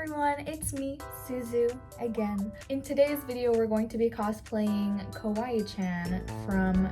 everyone, it's me, Suzu, again. In today's video, we're going to be cosplaying Kawaii-Chan from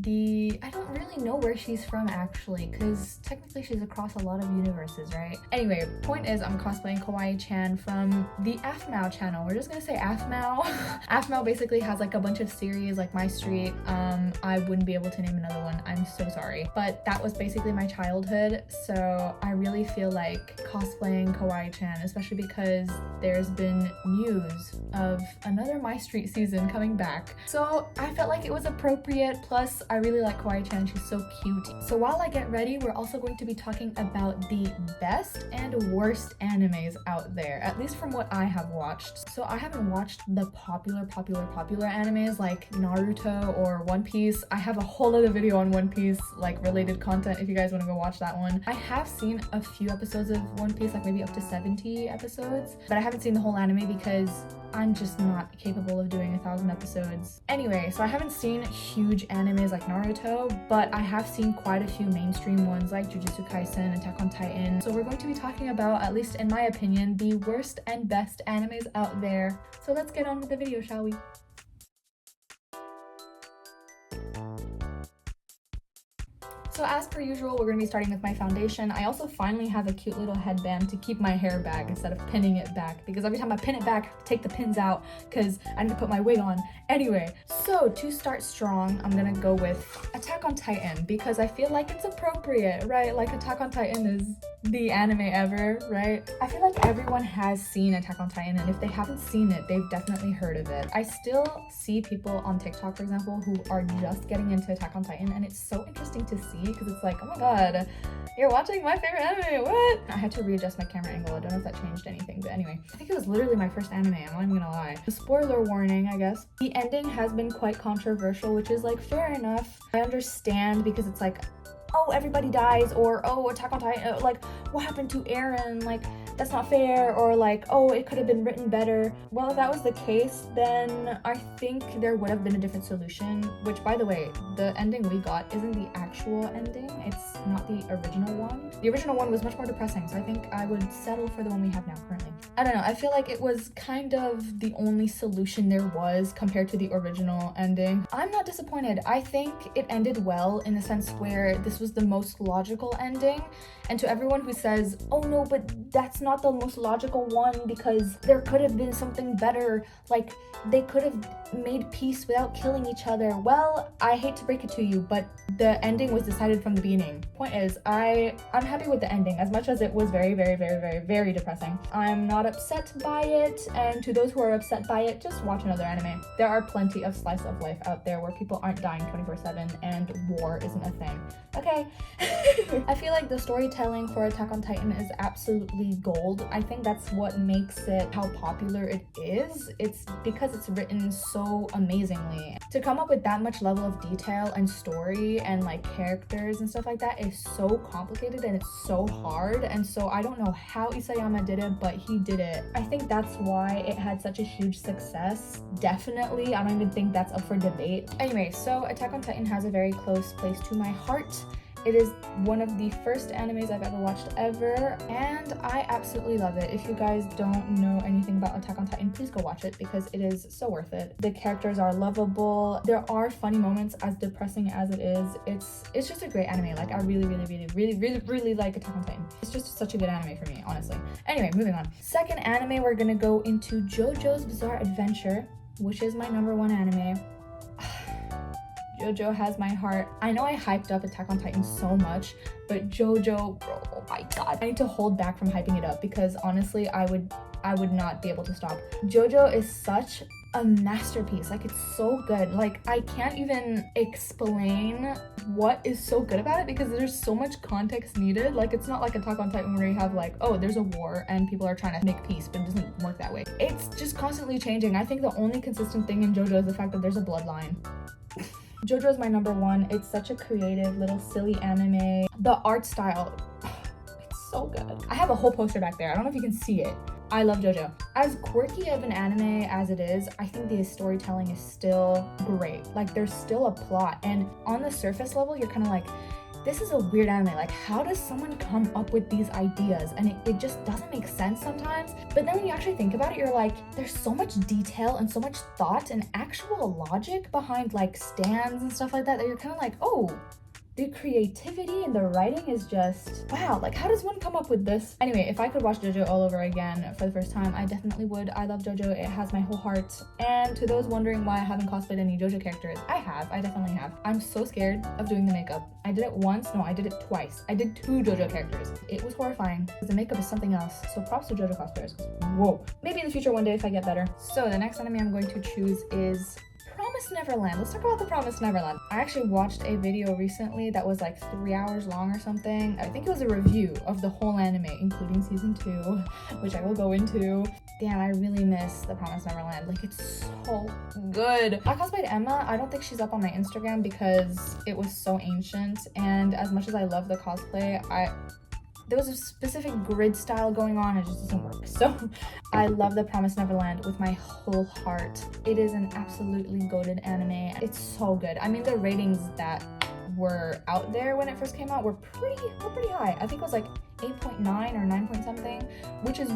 I don't really know where she's from actually, because technically she's across a lot of universes, right? Anyway, point is I'm cosplaying Kawaii-Chan from the AFMAO channel. We're just gonna say AFMAO. AFMAO basically has like a bunch of series like My Street. I wouldn't be able to name another one, I'm so sorry. But that was basically my childhood, so I really feel like cosplaying Kawaii-Chan, especially because there's been news of another My Street season coming back. So I felt like it was appropriate, plus I really like Kawaii-Chan, she's so cute. So while I get ready, we're also going to be talking about the best and worst animes out there, at least from what I have watched. So I haven't watched the popular animes like Naruto or One Piece. I have a whole other video on One Piece, like related content, if you guys want to go watch that one. I have seen a few episodes of One Piece, like maybe up to 70 episodes, but I haven't seen the whole anime because I'm just not capable of doing 1,000 episodes. Anyway, so I haven't seen huge animes like Naruto, but I have seen quite a few mainstream ones like Jujutsu Kaisen, Attack on Titan. So we're going to be talking about, at least in my opinion, the worst and best animes out there. So let's get on with the video, shall we? So as per usual, we're going to be starting with my foundation. I also finally have a cute little headband to keep my hair back instead of pinning it back, because every time I pin it back, I have to take the pins out because I need to put my wig on. Anyway, so to start strong, I'm going to go with Attack on Titan because I feel like it's appropriate, right? Like Attack on Titan is the anime ever, right? I feel like everyone has seen Attack on Titan, and if they haven't seen it, they've definitely heard of it. I still see people on TikTok, for example, who are just getting into Attack on Titan, and it's so interesting to see because it's like, oh my god, you're watching my favorite anime, what? I had to readjust my camera angle. I don't know if that changed anything, but anyway, I think it was literally my first anime, I'm not even gonna lie. Spoiler warning, I guess. The ending has been quite controversial, which is like fair enough. I understand because it's like, oh, everybody dies, or oh, Attack on Titan, like what happened to Eren, like that's not fair, or like, oh, it could have been written better. Well, if that was the case, then I think there would have been a different solution, which, by the way, the ending we got isn't the actual ending. It's not the original one. The original one was much more depressing, so I think I would settle for the one we have now currently. I don't know, I feel like it was kind of the only solution there was compared to the original ending. I'm not disappointed. I think it ended well in the sense where this was the most logical ending, and to everyone who says, oh no, but that's not the most logical one because there could have been something better, like they could have made peace without killing each other. Well, I hate to break it to you, but the ending was decided from the beginning. Point is, I'm happy with the ending, as much as it was very depressing. I'm not upset by it, and to those who are upset by it, just watch another anime. There are plenty of slice of life out there where people aren't dying 24/7 and war isn't a thing. Okay. I feel like the storytelling for Attack on Titan is absolutely gold. I think that's what makes it how popular it is. It's because it's written so amazingly. To come up with that much level of detail and story and like characters and stuff like that is so complicated and it's so hard, and so I don't know how Isayama did it, but he did it. I think that's why it had such a huge success. Definitely, I don't even think that's up for debate. Anyway, so Attack on Titan has a very close place to my heart. It is one of the first animes I've ever watched ever, and I absolutely love it. If you guys don't know anything about Attack on Titan, please go watch it because it is so worth it. The characters are lovable. There are funny moments, as depressing as it is. It's just a great anime. Like, I really like Attack on Titan. It's just such a good anime for me, honestly. Anyway, moving on. Second anime, we're gonna go into JoJo's Bizarre Adventure, which is my #1 anime. JoJo has my heart. I know I hyped up Attack on Titan so much, but JoJo, bro, oh my god. I need to hold back from hyping it up because honestly, I would not be able to stop. JoJo is such a masterpiece. Like, it's so good. Like, I can't even explain what is so good about it because there's so much context needed. Like, it's not like Attack on Titan where you have like, oh, there's a war and people are trying to make peace, but it doesn't work that way. It's just constantly changing. I think the only consistent thing in JoJo is the fact that there's a bloodline. JoJo is my #1. It's such a creative little silly anime. The art style, it's so good. I have a whole poster back there. I don't know if you can see it. I love JoJo. As quirky of an anime as it is, I think the storytelling is still great. Like, there's still a plot, and on the surface level, you're kind of like, this is a weird anime. Like, how does someone come up with these ideas? And it just doesn't make sense sometimes. But then when you actually think about it, you're like, there's so much detail and so much thought and actual logic behind like stands and stuff like that you're kind of like, oh, the creativity and the writing is just, wow, like how does one come up with this? Anyway, if I could watch JoJo all over again for the first time, I definitely would. I love JoJo, it has my whole heart. And to those wondering why I haven't cosplayed any JoJo characters, I definitely have. I'm so scared of doing the makeup. I did it once, no, I did it twice. I did 2 JoJo characters. It was horrifying. The makeup is something else, so props to JoJo cosplayers. Whoa. Maybe in the future one day if I get better. So the next anime I'm going to choose is Promised Neverland. Let's talk about the Promised Neverland. I actually watched a video recently that was like 3 hours long or something. I think it was a review of the whole anime, including season 2, which I will go into. Damn, I really miss the Promised Neverland. Like, it's so good. I cosplayed Emma. I don't think she's up on my Instagram because it was so ancient, and as much as I love the cosplay, there was a specific grid style going on, it just doesn't work. So I love the Promised Neverland with my whole heart. It is an absolutely goated anime. It's so good. I mean, the ratings that were out there when it first came out were pretty high. I think it was like 8.9 or 9 point something, which is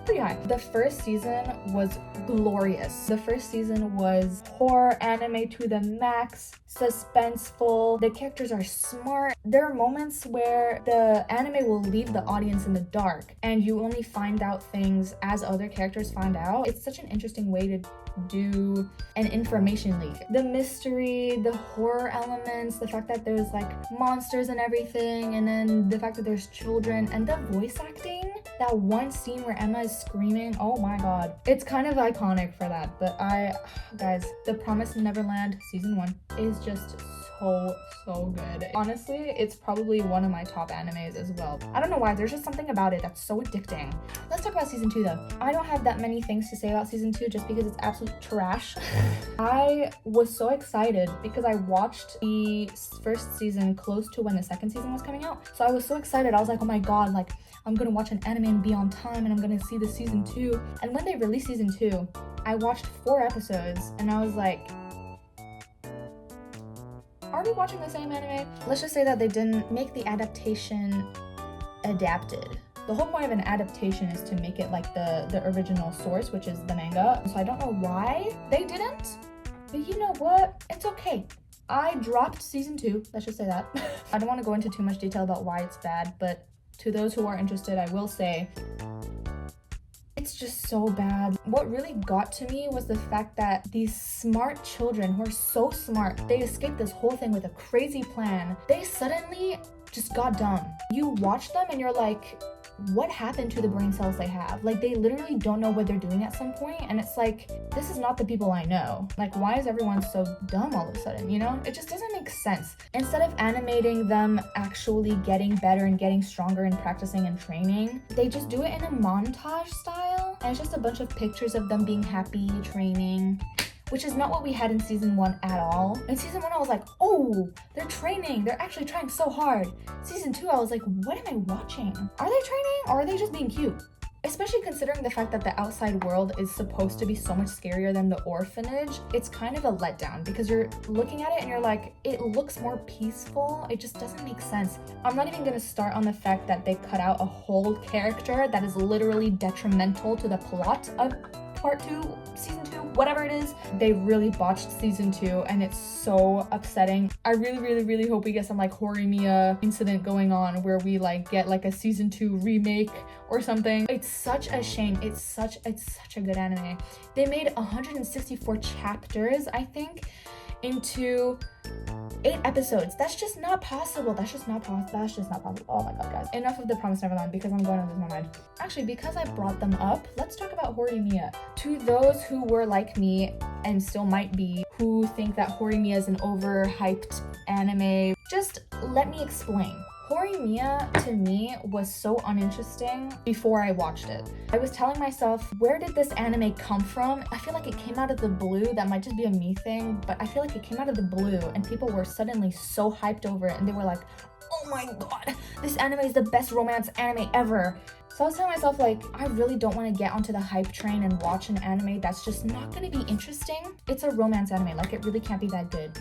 pretty high. The first season was glorious. The first season was horror anime to the max, suspenseful. The characters are smart. There are moments where the anime will leave the audience in the dark and you only find out things as other characters find out. It's such an interesting way to do an information leak. The mystery, the horror elements, the fact that there's like monsters and everything, and then the fact that there's children, and the voice acting. That one scene where Emma is screaming, oh my god. It's kind of iconic for that, but guys, The Promised Neverland season 1 is just so good. Honestly, it's probably one of my top animes as well. I don't know why, there's just something about it that's so addicting. Let's talk about season 2 though. I don't have that many things to say about season 2 just because it's absolute trash. I was so excited because I watched the first season close to when the second season was coming out. So I was so excited. I was like, oh my god, like I'm gonna watch an anime and be on time and I'm gonna see the season 2. And when they released season 2, I watched 4 episodes and I was like, are we watching the same anime? Let's just say that they didn't make the adaptation adapted. The whole point of an adaptation is to make it like the original source, which is the manga. So I don't know why they didn't, but you know what? It's okay. I dropped season 2, let's just say that. I don't want to go into too much detail about why it's bad, but to those who are interested, I will say it's just so bad. What really got to me was the fact that these smart children who are so smart, they escaped this whole thing with a crazy plan. They suddenly just got dumb. You watch them and you're like, what happened to the brain cells they have? Like, they literally don't know what they're doing at some point, and it's like, this is not the people I know. Like, why is everyone so dumb all of a sudden, you know? It just doesn't make sense. Instead of animating them actually getting better and getting stronger and practicing and training, they just do it in a montage style, and it's just a bunch of pictures of them being happy, training, which is not what we had in season 1 at all. In season 1, I was like, oh, they're training. They're actually trying so hard. Season 2, I was like, what am I watching? Are they training or are they just being cute? Especially considering the fact that the outside world is supposed to be so much scarier than the orphanage, it's kind of a letdown because you're looking at it and you're like, it looks more peaceful. It just doesn't make sense. I'm not even gonna start on the fact that they cut out a whole character that is literally detrimental to the plot of part 2, season 2, whatever it is. They really botched season 2 and it's so upsetting. I really hope we get some like Horimiya incident going on where we like get like a season 2 remake or something. It's such a shame. It's such a good anime. They made 164 chapters, I think, into 8 episodes. That's just not possible. That's just not possible. Oh my god, guys. Enough of the Promised Neverland because I'm going to lose my mind. Actually, because I brought them up, let's talk about Horimiya. To those who were like me and still might be, who think that Horimiya is an overhyped anime, just let me explain. Horimiya to me was so uninteresting before I watched it. I was telling myself, where did this anime come from? I feel like it came out of the blue. That might just be a me thing, but I feel like it came out of the blue and people were suddenly so hyped over it and they were like, oh my god, this anime is the best romance anime ever. So I was telling myself, like, I really don't want to get onto the hype train and watch an anime that's just not going to be interesting. It's a romance anime, like it really can't be that good.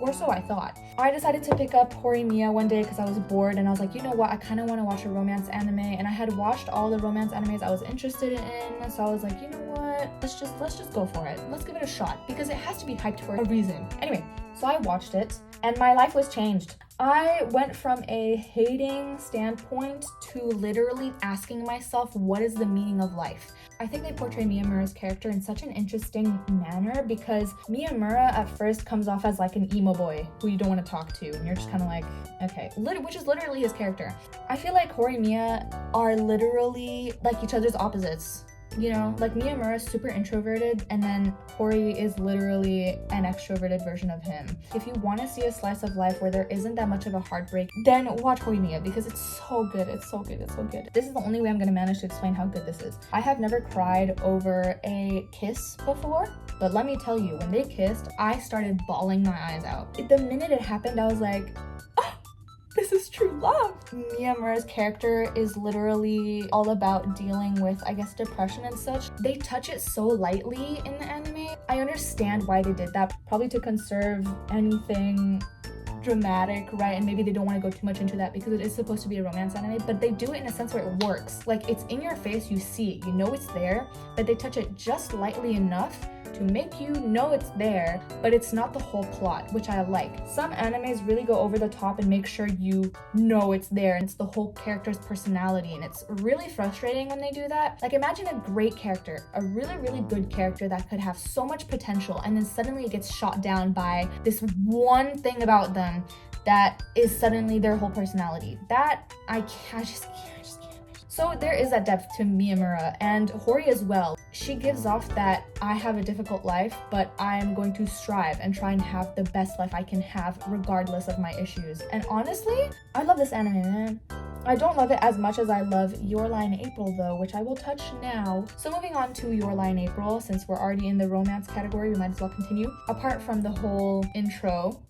or so I thought. I decided to pick up Horimiya one day because I was bored, and I was like, you know what, I kind of want to watch a romance anime, and I had watched all the romance animes I was interested in, so I was like, you know what, let's just go for it. Let's give it a shot because it has to be hyped for a reason. Anyway, so I watched it and my life was changed. I went from a hating standpoint to literally asking myself, what is the meaning of life? I think they portray Miyamura's character in such an interesting manner because Miyamura at first comes off as like an emo boy who you don't want to talk to, and you're just kind of like, okay, which is literally his character. I feel like Horimiya are literally like each other's opposites. You know, like Miyamura is super introverted, and then Hori is literally an extroverted version of him. If you want to see a slice of life where there isn't that much of a heartbreak, then watch Horimiya because it's so good. It's so good. It's so good. This is the only way I'm going to manage to explain how good this is. I have never cried over a kiss before, but let me tell you, when they kissed, I started bawling my eyes out. The minute it happened, I was like, oh, this is true love. Miyamura's character is literally all about dealing with, I guess, depression and such. They touch it so lightly in the anime. I understand why they did that, probably to conserve anything dramatic, right? And maybe they don't want to go too much into that because it is supposed to be a romance anime, but they do it in a sense where it works. Like, it's in your face, you see it, you know it's there, but they touch it just lightly enough to make you know it's there, but it's not the whole plot, which I like. Some animes really go over the top and make sure you know it's there and it's the whole character's personality, and it's really frustrating when they do that. Like, imagine a great character, a really, really good character that could have so much potential, and then suddenly it gets shot down by this one thing about them that is suddenly their whole personality. That I just can't. So there is that depth to Miyamura, and Hori as well. She gives off that I have a difficult life, but I am going to strive and try and have the best life I can have regardless of my issues. And honestly, I love this anime, man. I don't love it as much as I love Your Lie in April though, which I will touch now. So moving on to Your Lie in April, since we're already in the romance category, we might as well continue. Apart from the whole intro,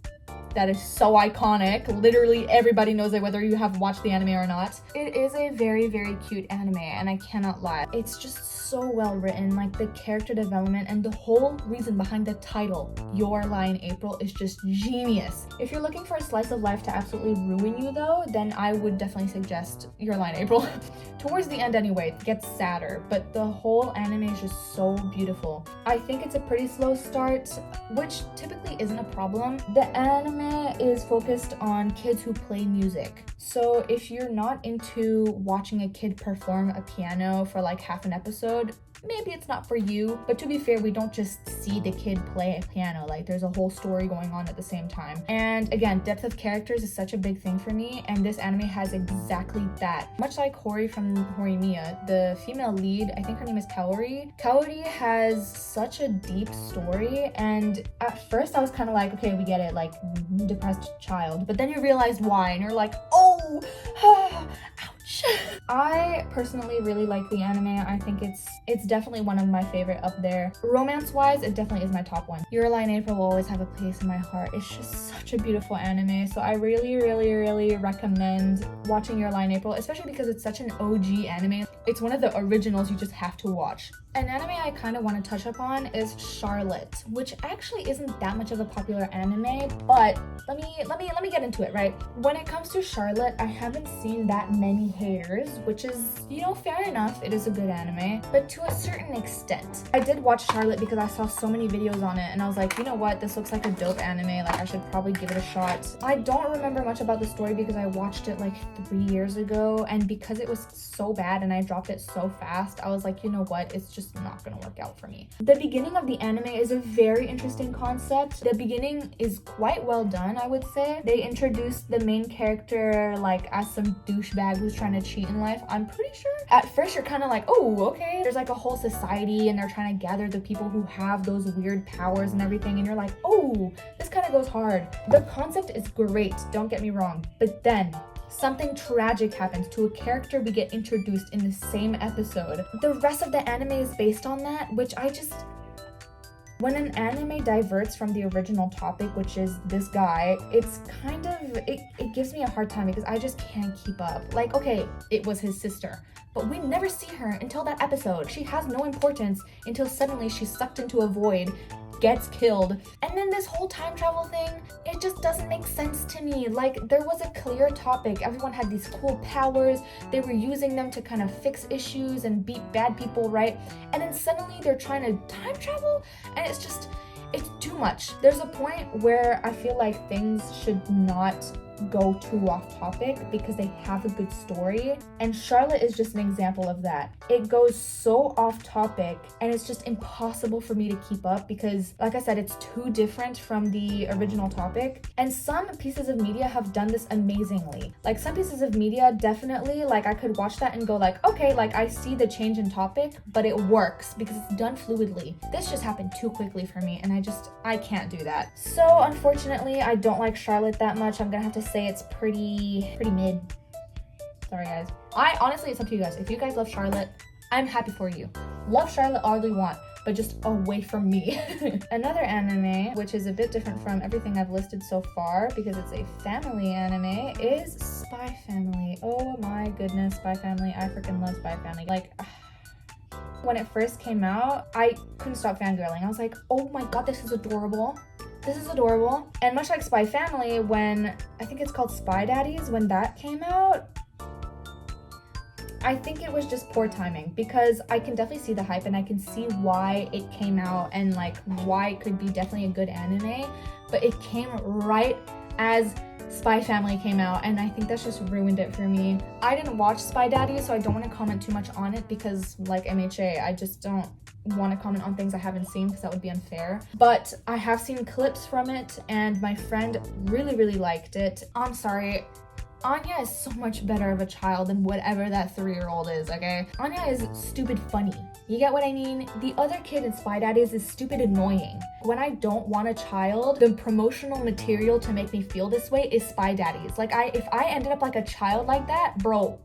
that is so iconic. Literally everybody knows it whether you have watched the anime or not. It is a very, very cute anime, and I cannot lie. It's just so well written. Like, the character development and the whole reason behind the title, Your Lie in April, is just genius. If you're looking for a slice of life to absolutely ruin you though, then I would definitely suggest Your Lie in April. Towards the end anyway, it gets sadder, but the whole anime is just so beautiful. I think it's a pretty slow start, which typically isn't a problem. The anime is focused on kids who play music. So if you're not into watching a kid perform a piano for like half an episode, maybe it's not for you. But to be fair, we don't just see the kid play a piano. Like, there's a whole story going on at the same time. And again, depth of characters is such a big thing for me, and this anime has exactly that. Much like Hori from Horimiya, the female lead, I think her name is Kaori. Kaori has such a deep story, and at first I was kind of like, okay, we get it, like, depressed child. But then you realize why, and you're like, oh, ouch. I personally really like the anime. I think it's definitely one of my favorite up there. Romance-wise, it definitely is my top one. Your Lie in April will always have a place in my heart. It's just such a beautiful anime, so I really, really, really recommend watching Your Lie in April, especially because it's such an OG anime. It's one of the originals you just have to watch. An anime I kind of want to touch upon is Charlotte, which actually isn't that much of a popular anime, but let me get into it, right? When it comes to Charlotte, I haven't seen that many haters, which is, you know, fair enough. It is a good anime, but to a certain extent. I did watch Charlotte because I saw so many videos on it, and I was like, you know what, this looks like a dope anime, like I should probably give it a shot. I don't remember much about the story because I watched it like 3 years ago, and because it was so bad and I dropped it so fast, I was like, you know what, it's just not gonna work out for me. The beginning of the anime is a very interesting concept. The beginning is quite well done, I would say. They introduced the main character like as some douchebag who's trying to cheat in life, I'm pretty sure. At first you're kind of like, oh, okay. There's like a whole society and they're trying to gather the people who have those weird powers and everything, and you're like, oh, this kind of goes hard. The concept is great, don't get me wrong, but then something tragic happens to a character we get introduced in the same episode. The rest of the anime is based on that, which when an anime diverts from the original topic, which is this guy, it's kind of, it gives me a hard time because I just can't keep up. Like, okay, it was his sister, but we never see her until that episode. She has no importance until suddenly she's sucked into a void gets killed. And then this whole time travel thing, it just doesn't make sense to me. Like, there was a clear topic. Everyone had these cool powers. They were using them to kind of fix issues and beat bad people, right? And then suddenly they're trying to time travel, and it's too much. There's a point where I feel like things should not go too off topic because they have a good story, and Charlotte is just an example of that. It goes so off topic and it's just impossible for me to keep up because, like I said, it's too different from the original topic. And some pieces of media have done this amazingly. Like, some pieces of media definitely, like, I could watch that and go like, okay, like, I see the change in topic, but it works because it's done fluidly. This just happened too quickly for me, and I can't do that. So unfortunately, I don't like Charlotte that much. I'm gonna have to say it's pretty mid. Sorry guys. Honestly, it's up to you guys. If you guys love Charlotte, I'm happy for you. Love Charlotte all you want, but just away from me. Another anime, which is a bit different from everything I've listed so far because it's a family anime, is Spy Family. Oh my goodness, Spy Family. I freaking love Spy Family. Like, when it first came out, I couldn't stop fangirling. I was like, oh my god, this is adorable. This is adorable. And much like Spy Family, when, I think it's called Spy Daddies, when that came out, I think it was just poor timing because I can definitely see the hype and I can see why it came out and like why it could be definitely a good anime, but it came right as Spy Family came out, and I think that's just ruined it for me. I didn't watch Spy Daddies, so I don't want to comment too much on it because, like MHA, I just don't want to comment on things I haven't seen because that would be unfair. But I have seen clips from it, and my friend really liked it. I'm sorry, Anya is so much better of a child than whatever that 3-year-old is, okay? Anya is stupid funny. You get what I mean? The other kid in Spy Daddies is stupid annoying. When I don't want a child, the promotional material to make me feel this way is Spy Daddies. Like, if I ended up like a child like that, bro,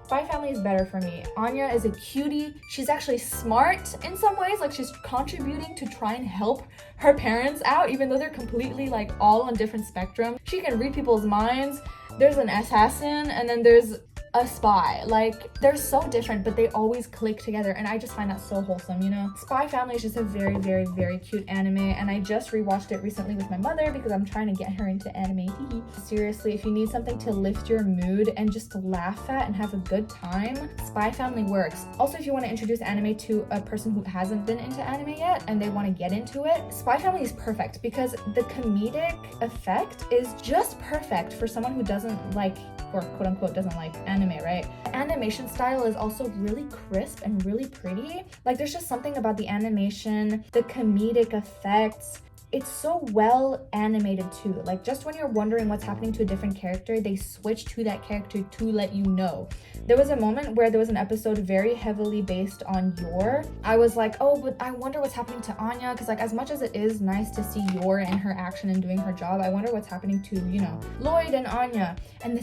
Spy Family is better for me. Anya is a cutie. She's actually smart in some ways. Like, she's contributing to try and help her parents out, even though they're completely like all on different spectrum. She can read people's minds. There's an assassin, and then there's a spy. Like, they're so different, but they always click together, and I just find that so wholesome, you know? Spy Family is just a very cute anime, and I just rewatched it recently with my mother because I'm trying to get her into anime. Seriously, if you need something to lift your mood and just to laugh at and have a good time, Spy Family works. Also, if you want to introduce anime to a person who hasn't been into anime yet and they want to get into it, Spy Family is perfect because the comedic effect is just perfect for someone who doesn't like, or quote unquote doesn't like anime, right? The animation style is also really crisp and really pretty. Like, there's just something about the animation, the comedic effects. It's so well animated too. Like, just when you're wondering what's happening to a different character, they switch to that character to let you know. There was a moment where there was an episode very heavily based on Yor. I was like, oh, but I wonder what's happening to Anya, because like, as much as it is nice to see Yor in her action and doing her job, I wonder what's happening to, you know, Lloyd and Anya. And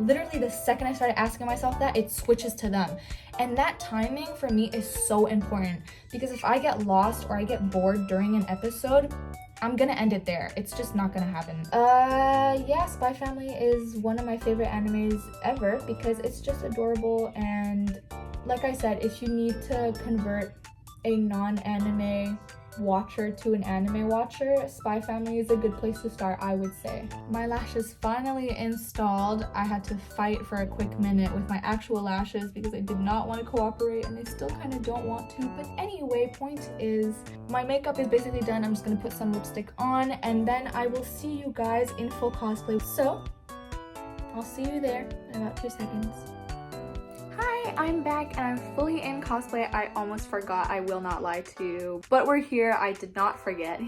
literally the second I started asking myself that, it switches to them. And that timing for me is so important because if I get lost or I get bored during an episode, I'm gonna end it there. It's just not gonna happen. Yeah, Spy Family is one of my favorite animes ever because it's just adorable, and like I said, if you need to convert a non-anime watcher to an anime watcher, Spy Family is a good place to start, I would say. My lashes finally installed. I had to fight for a quick minute with my actual lashes because I did not want to cooperate, and they still kind of don't want to. But anyway, point is, my makeup is basically done. I'm just gonna put some lipstick on, and then I will see you guys in full cosplay. So I'll see you there in about 2 seconds. Hi, I'm back and I'm fully in cosplay. I almost forgot, I will not lie to you. But we're here, I did not forget.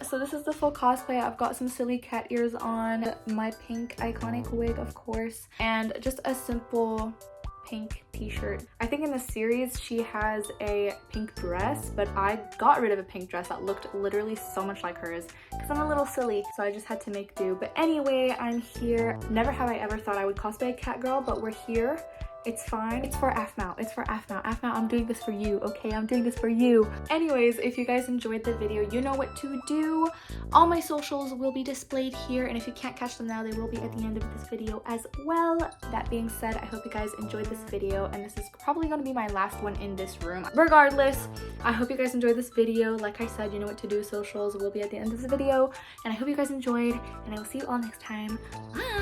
So this is the full cosplay. I've got some silly cat ears on, my pink iconic wig, of course, and just a simple pink t-shirt. I think in the series she has a pink dress, but I got rid of a pink dress that looked literally so much like hers because I'm a little silly, so I just had to make do. But anyway, I'm here. Never have I ever thought I would cosplay a cat girl, but we're here. It's fine. It's for AFMAO. It's for AFMAO. AFMAO, I'm doing this for you, okay? I'm doing this for you. Anyways, if you guys enjoyed the video, you know what to do. All my socials will be displayed here, and if you can't catch them now, they will be at the end of this video as well. That being said, I hope you guys enjoyed this video, and this is probably going to be my last one in this room. Regardless, I hope you guys enjoyed this video. Like I said, you know what to do. Socials will be at the end of this video. And I hope you guys enjoyed, and I will see you all next time. Bye!